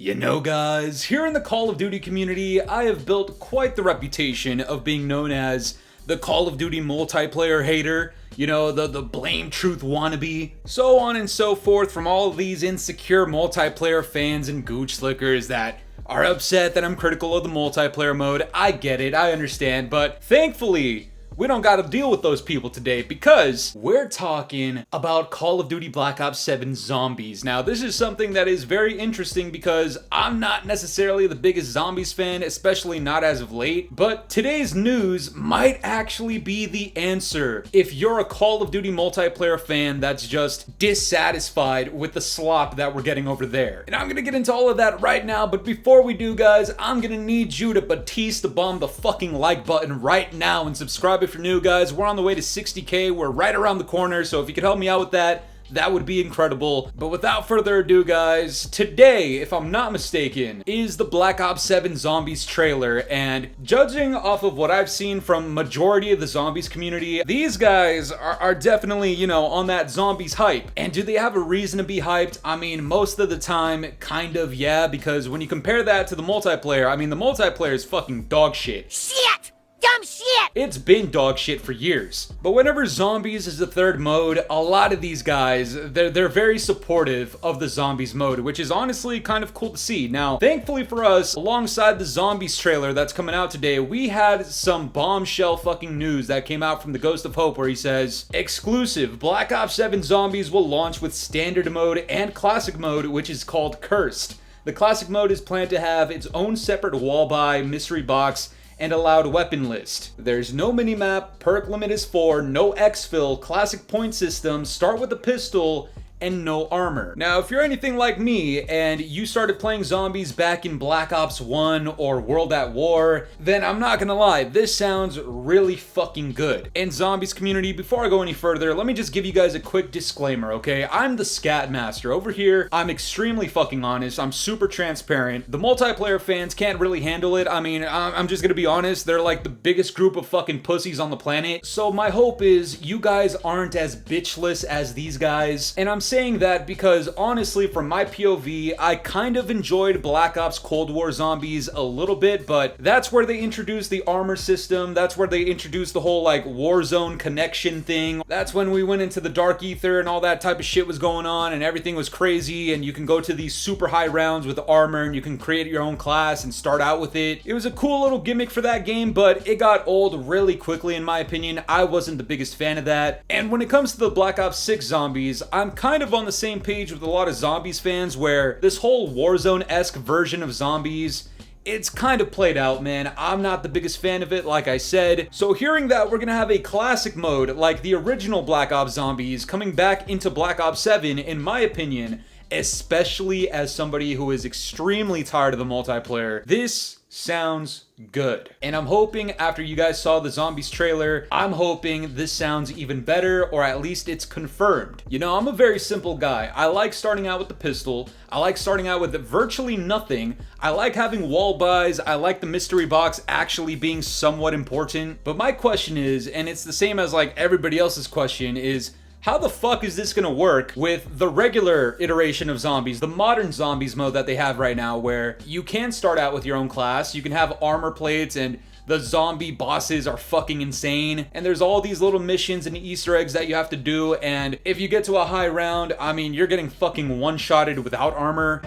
You know guys, here in the Call of Duty community, I have built quite the reputation of being known as the Call of Duty multiplayer hater, you know, the blame truth wannabe, so on and so forth from all of these insecure multiplayer fans and gooch slickers that are upset that I'm critical of the multiplayer mode. I get it, I understand, but thankfully, we don't gotta deal with those people today because we're talking about Call of Duty Black Ops 7 Zombies. Now, this is something that is very interesting because I'm not necessarily the biggest Zombies fan, especially not as of late, but today's news might actually be the answer if you're a Call of Duty multiplayer fan that's just dissatisfied with the slop that we're getting over there. And I'm gonna get into all of that right now, but before we do, guys, I'm gonna need you to Batista bomb the fucking like button right now and subscribe if you're new, guys. We're on the way to 60K. We're right around the corner, so if you could help me out with that, that would be incredible. But without further ado, guys, today, if I'm not mistaken, is the Black Ops 7 Zombies trailer, and judging off of what I've seen from majority of the Zombies community, these guys are definitely, you know, on that Zombies hype. And do they have a reason to be hyped? I mean, most of the time, kind of, yeah, because when you compare that to the multiplayer, I mean, the multiplayer is fucking dog shit. Shit! Dumb shit! It's been dog shit for years. But whenever Zombies is the third mode, a lot of these guys, they're very supportive of the Zombies mode, which is honestly kind of cool to see. Now, thankfully for us, alongside the Zombies trailer that's coming out today, we had some bombshell fucking news that came out from the Ghost of Hope where he says, exclusive, Black Ops 7 Zombies will launch with standard mode and classic mode, which is called Cursed. The classic mode is planned to have its own separate wall buy, mystery box, and allowed weapon list. There's no minimap, perk limit is 4, no exfil, classic point system, start with a pistol, and no armor. Now, if you're anything like me and you started playing Zombies back in Black Ops 1 or World at War, then I'm not gonna lie, this sounds really fucking good. And Zombies community, before I go any further, let me just give you guys a quick disclaimer, okay? I'm the scat master. Over here, I'm extremely fucking honest. I'm super transparent. The multiplayer fans can't really handle it. I mean, I'm just gonna be honest. They're like the biggest group of fucking pussies on the planet. So my hope is you guys aren't as bitchless as these guys. And I'm saying that because honestly, from my POV, I kind of enjoyed Black Ops Cold War Zombies a little bit, but that's where they introduced the armor system. That's where they introduced the whole like Warzone connection thing. That's when we went into the dark ether and all that type of shit was going on and everything was crazy, and you can go to these super high rounds with armor and you can create your own class and start out with it. It was a cool little gimmick for that game, but it got old really quickly in my opinion. I wasn't the biggest fan of that. And when it comes to the Black Ops 6 Zombies, I'm kind of on the same page with a lot of Zombies fans where this whole Warzone-esque version of Zombies, it's kind of played out, man. I'm not the biggest fan of it, like I said. So hearing that we're gonna have a classic mode like the original Black Ops Zombies coming back into Black Ops 7, in my opinion, especially as somebody who is extremely tired of the multiplayer, this sounds good. And I'm hoping after you guys saw the Zombies trailer, I'm hoping this sounds even better, or at least it's confirmed. You know, I'm a very simple guy. I like starting out with the pistol. I like starting out with virtually nothing. I like having wall buys. I like the mystery box actually being somewhat important. But my question is, and it's the same as like everybody else's question, is how the fuck is this gonna work with the regular iteration of Zombies, the modern Zombies mode that they have right now, where you can start out with your own class, you can have armor plates, and the zombie bosses are fucking insane, and there's all these little missions and Easter eggs that you have to do, and if you get to a high round, I mean, you're getting fucking one-shotted without armor.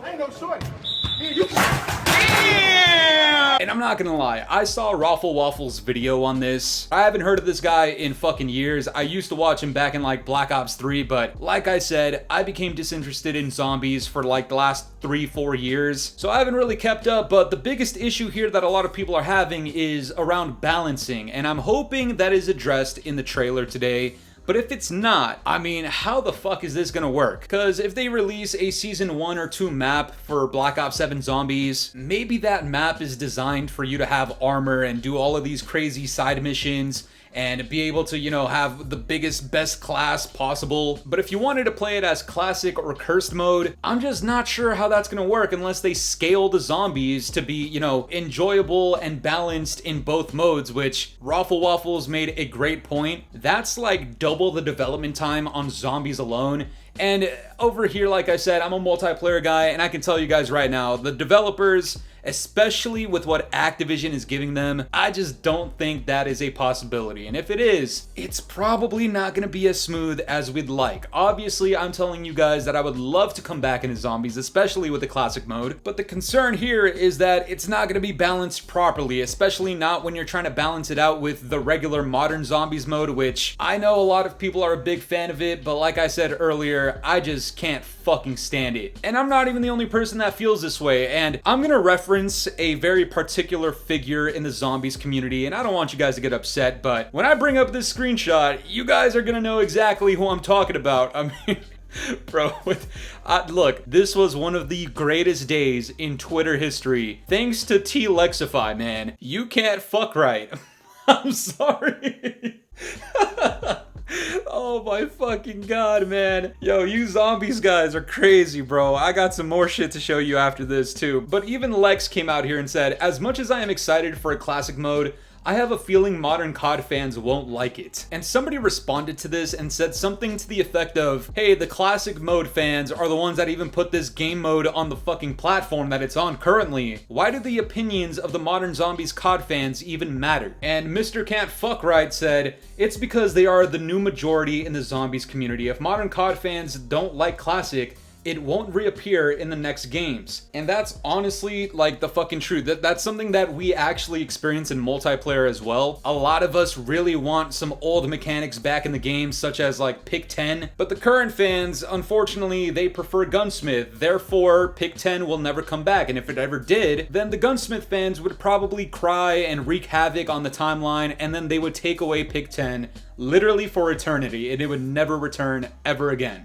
I ain't no short. You And I'm not gonna lie, I saw Raffle Waffle's video on this. I haven't heard of this guy in fucking years. I used to watch him back in like Black Ops 3, but like I said, I became disinterested in Zombies for like the last 3-4 years. So I haven't really kept up, but the biggest issue here that a lot of people are having is around balancing, and I'm hoping that is addressed in the trailer today. But if it's not, I mean, how the fuck is this gonna work? Because if they release a Season 1 or 2 map for Black Ops 7 Zombies, maybe that map is designed for you to have armor and do all of these crazy side missions and be able to, you know, have the biggest, best class possible. But if you wanted to play it as classic or cursed mode, I'm just not sure how that's gonna work unless they scale the zombies to be, you know, enjoyable and balanced in both modes, which Raffle Waffles made a great point. That's like double the development time on zombies alone. And over here, like I said, I'm a multiplayer guy, and I can tell you guys right now, the developers, especially with what Activision is giving them, I just don't think that is a possibility. And if it is, it's probably not going to be as smooth as we'd like. Obviously, I'm telling you guys that I would love to come back into zombies, especially with the classic mode. But the concern here is that it's not going to be balanced properly, especially not when you're trying to balance it out with the regular modern zombies mode, which I know a lot of people are a big fan of it, but like I said earlier, I just can't fucking stand it. And I'm not even the only person that feels this way, and I'm gonna reference a very particular figure in the zombies community, and I don't want you guys to get upset, but when I bring up this screenshot, you guys are gonna know exactly who I'm talking about. I mean, bro, look, this was one of the greatest days in Twitter history. Thanks to T-Lexify, man. You can't fuck right. I'm sorry. Oh my fucking god, man. Yo, you zombies guys are crazy, bro. I got some more shit to show you after this too. But even Lex came out here and said, as much as I am excited for a classic mode, I have a feeling modern COD fans won't like it. And somebody responded to this and said something to the effect of, hey, the classic mode fans are the ones that even put this game mode on the fucking platform that it's on currently. Why do the opinions of the modern zombies COD fans even matter? And Mr. Can't Fuck Right said, it's because they are the new majority in the zombies community. If modern COD fans don't like classic, it won't reappear in the next games. And that's honestly like the fucking truth. That's something that we actually experience in multiplayer as well. A lot of us really want some old mechanics back in the game, such as like Pick 10, but the current fans, unfortunately, they prefer Gunsmith. Therefore, Pick 10 will never come back. And if it ever did, then the Gunsmith fans would probably cry and wreak havoc on the timeline, and then they would take away Pick 10 literally for eternity, and it would never return ever again.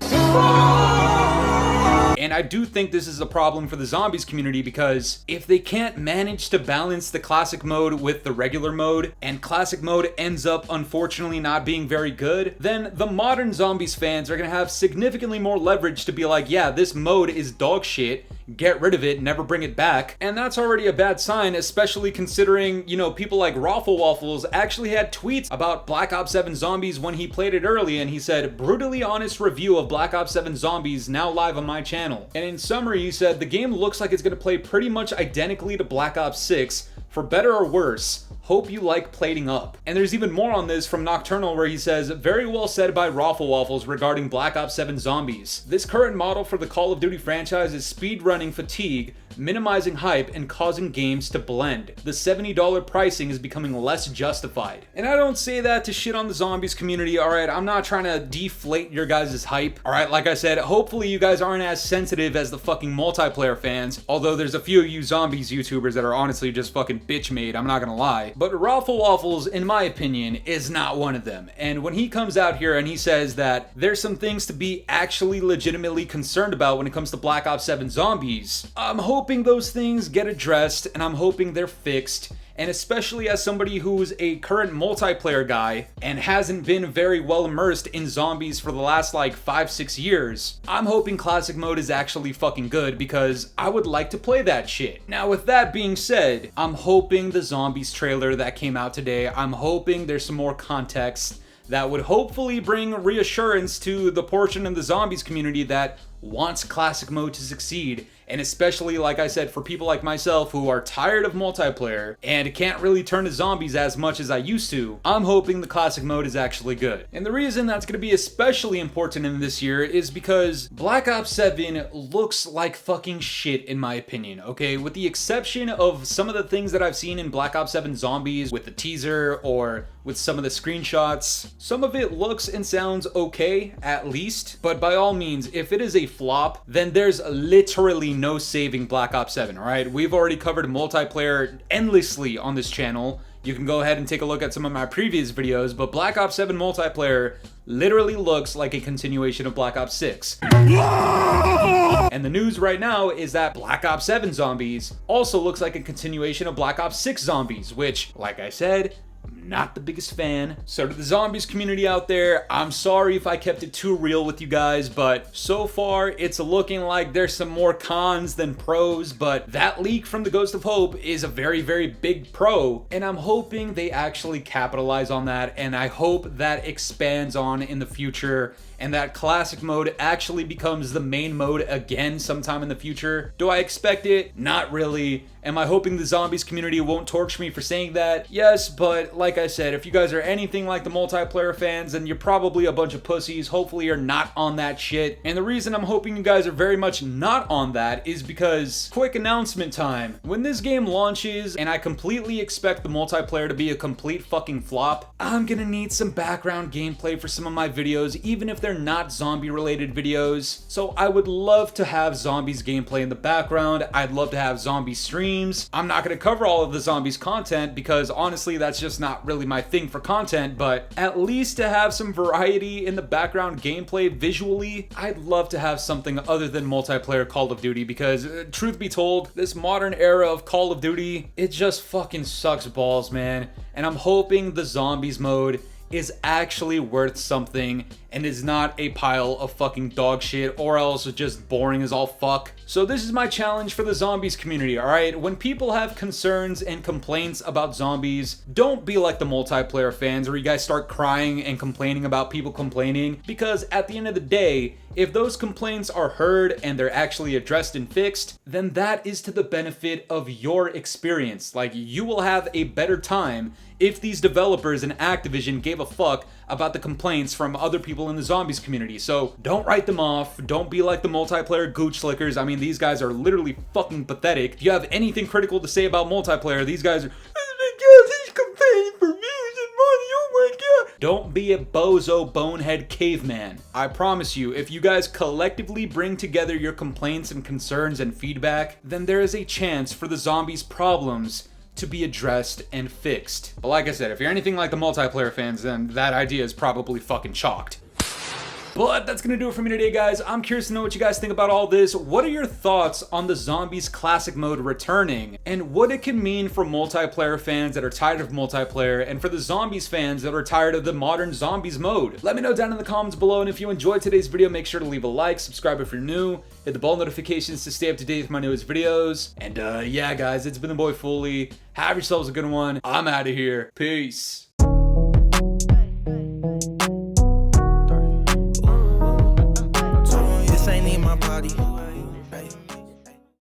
And I do think this is a problem for the zombies community, because if they can't manage to balance the classic mode with the regular mode, and classic mode ends up unfortunately not being very good, then the modern zombies fans are gonna have significantly more leverage to be like, yeah, this mode is dog shit, get rid of it, never bring it back. And that's already a bad sign, especially considering, you know, people like Raffle Waffles actually had tweets about Black Ops 7 Zombies when he played it early, and he said, brutally honest review of Black Ops 7 Zombies now live on my channel. And in summary, he said, the game looks like it's gonna play pretty much identically to Black Ops 6, for better or worse. Hope you like plating up. And there's even more on this from Nocturnal, where he says, very well said by Raffle Waffles regarding Black Ops 7 Zombies. This current model for the Call of Duty franchise is speedrunning fatigue, minimizing hype, and causing games to blend. The $70 pricing is becoming less justified. And I don't say that to shit on the zombies community, alright? I'm not trying to deflate your guys' hype. Alright, like I said, hopefully you guys aren't as sensitive as the fucking multiplayer fans, although there's a few of you zombies YouTubers that are honestly just fucking bitch made, I'm not gonna lie. But Raffle Waffles, in my opinion, is not one of them. And when he comes out here and he says that there's some things to be actually legitimately concerned about when it comes to Black Ops 7 Zombies, I'm hoping those things get addressed, and I'm hoping they're fixed. And especially as somebody who's a current multiplayer guy and hasn't been very well immersed in zombies for the last like 5-6 years, I'm hoping classic mode is actually fucking good, because I would like to play that shit. Now with that being said, I'm hoping the zombies trailer that came out today, I'm hoping there's some more context that would hopefully bring reassurance to the portion of the zombies community that wants classic mode to succeed. And especially, like I said, for people like myself who are tired of multiplayer and can't really turn to zombies as much as I used to, I'm hoping the classic mode is actually good. And the reason that's going to be especially important in this year is because Black Ops 7 looks like fucking shit in my opinion, okay? With the exception of some of the things that I've seen in Black Ops 7 Zombies with the teaser or with some of the screenshots, some of it looks and sounds okay, at least. But by all means, if it is a flop, then there's literally no saving Black Ops 7, alright? We've already covered multiplayer endlessly on this channel. You can go ahead and take a look at some of my previous videos, but Black Ops 7 multiplayer literally looks like a continuation of Black Ops 6. And the news right now is that Black Ops 7 Zombies also looks like a continuation of Black Ops 6 Zombies, which, like I said, not the biggest fan. So to the zombies community out there, I'm sorry if I kept it too real with you guys, but so far it's looking like there's some more cons than pros, but that leak from the Ghost of Hope is a very, very big pro, and I'm hoping they actually capitalize on that, and I hope that expands on in the future, and that classic mode actually becomes the main mode again sometime in the future. Do I expect it? Not really. Am I hoping the zombies community won't torch me for saying that? Yes, but like I said, if you guys are anything like the multiplayer fans, then you're probably a bunch of pussies. Hopefully you're not on that shit. And the reason I'm hoping you guys are very much not on that is because, quick announcement time. When this game launches, and I completely expect the multiplayer to be a complete fucking flop, I'm gonna need some background gameplay for some of my videos, even if they're not zombie related videos. So I would love to have zombies gameplay in the background. I'd love to have zombie streams. I'm not going to cover all of the zombies content because honestly that's just not really my thing for content, but at least to have some variety in the background gameplay visually, I'd love to have something other than multiplayer Call of Duty because truth be told, this modern era of Call of Duty, it just fucking sucks balls, man. And I'm hoping the zombies mode is actually worth something and is not a pile of fucking dog shit or else just boring as all fuck. So this is my challenge for the zombies community, alright? When people have concerns and complaints about zombies, don't be like the multiplayer fans where you guys start crying and complaining about people complaining, because at the end of the day, if those complaints are heard and they're actually addressed and fixed, then that is to the benefit of your experience. Like, you will have a better time if these developers and Activision gave a fuck about the complaints from other people in the zombies community. So don't write them off. Don't be like the multiplayer gooch slickers. I mean, these guys are literally fucking pathetic. If you have anything critical to say about multiplayer, these guys are, oh my god, he's complaining for views and money, oh my god. Don't be a bozo bonehead caveman. I promise you, if you guys collectively bring together your complaints and concerns and feedback, then there is a chance for the zombies' problems to be addressed and fixed. But like I said, if you're anything like the multiplayer fans, then that idea is probably fucking chalked. But that's gonna do it for me today, guys. I'm curious to know what you guys think about all this. What are your thoughts on the Zombies Classic mode returning? And what it can mean for multiplayer fans that are tired of multiplayer, and for the Zombies fans that are tired of the modern Zombies mode? Let me know down in the comments below, and if you enjoyed today's video, make sure to leave a like, subscribe if you're new, hit the bell notifications to stay up to date with my newest videos. And yeah, guys, it's been the boy Fooly. Have yourselves a good one. I'm out of here. Peace.